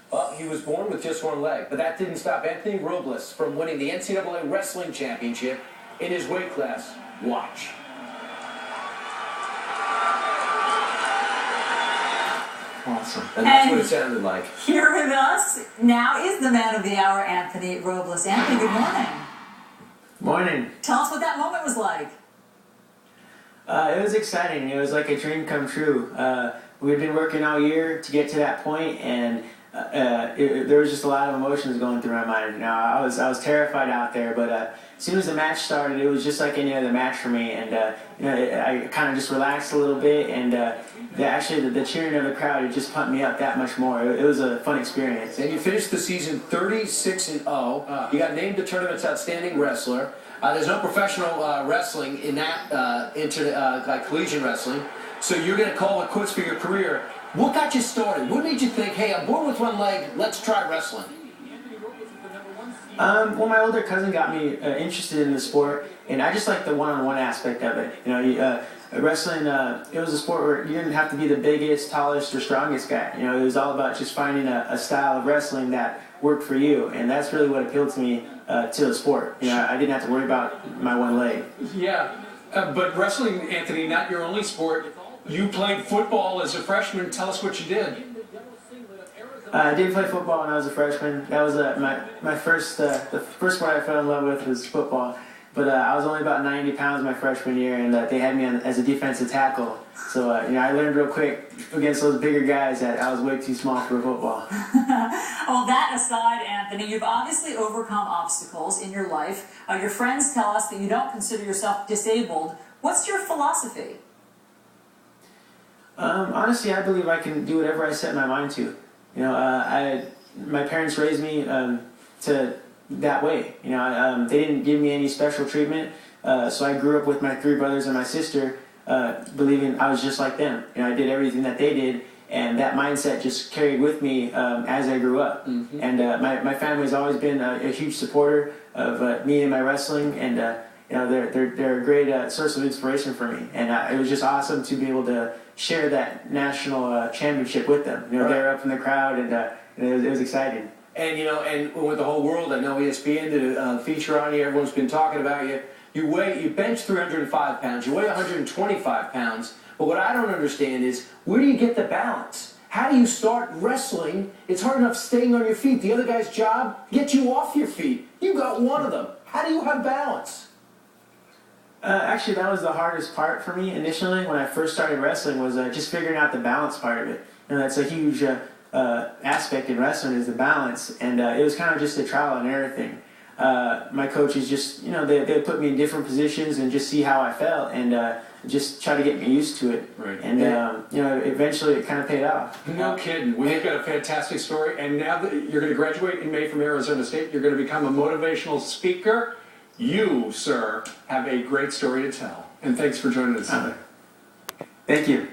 Well, he was born with just one leg, but that didn't stop Anthony Robles from winning the NCAA Wrestling Championship in his weight class. Watch. Awesome. And that's what it sounded like. Here with us now is the man of the hour, Anthony Robles. Anthony, good morning. Morning. Tell us what that moment was like. It was exciting. It was like a dream come true. We'd been working all year to get to that point, and there was just a lot of emotions going through my mind. You know, I was terrified out there, but as soon as the match started, it was just like any other match for me. And I kind of just relaxed a little bit, and the cheering of the crowd, it just pumped me up that much more. It was a fun experience. And you finished the season 36-0. You got named the tournament's outstanding wrestler. There's no professional wrestling in that like collegiate wrestling, so you're going to call it quits for your career. What got you started? What made you think, hey, I'm born with one leg, let's try wrestling? Well, my older cousin got me interested in the sport, and I just like the one-on-one aspect of it. You know, wrestling, it was a sport where you didn't have to be the biggest, tallest, or strongest guy. You know, it was all about just finding a style of wrestling that worked for you, and that's really what appealed to me to the sport. You know, I didn't have to worry about my one leg. Yeah, but wrestling, Anthony, not your only sport. You played football as a freshman. Tell us what you did. I did play football when I was a freshman. That was my first, the first sport I fell in love with was football. But I was only about 90 pounds my freshman year, and they had me as a defensive tackle. So you know, I learned real quick against those bigger guys that I was way too small for football. Well, that aside, Anthony, you've obviously overcome obstacles in your life. Your friends tell us that you don't consider yourself disabled. What's your philosophy? Honestly, I believe I can do whatever I set my mind to. You know, my parents raised me to that way. You know, they didn't give me any special treatment, so I grew up with my 3 brothers and my sister, believing I was just like them. You know, I did everything that they did, and that mindset just carried with me as I grew up. Mm-hmm. And my family's always been a huge supporter of me and my wrestling, and you know, they're a great source of inspiration for me. And it was just awesome to be able to share that national championship with them. You know, they were up in the crowd, and it was exciting. And, you know, and with the whole world, I know ESPN did a feature on you. Everyone's been talking about you. You bench 305 pounds. You weigh 125 pounds. But what I don't understand is, where do you get the balance? How do you start wrestling? It's hard enough staying on your feet. The other guy's job, get you off your feet. You got one of them. How do you have balance? Actually, that was the hardest part for me initially when I first started wrestling, was just figuring out the balance part of it. And that's a huge aspect in wrestling, is the balance. And it was kind of just a trial and error thing. My coaches just, you know, they put me in different positions and just see how I felt, and just try to get me used to it. Right. And you know, eventually it kind of paid off. No kidding. Well, you've got a fantastic story, and now that you're going to graduate in May from Arizona State, you're going to become a motivational speaker. You, sir, have a great story to tell. And thanks for joining us today. Thank you.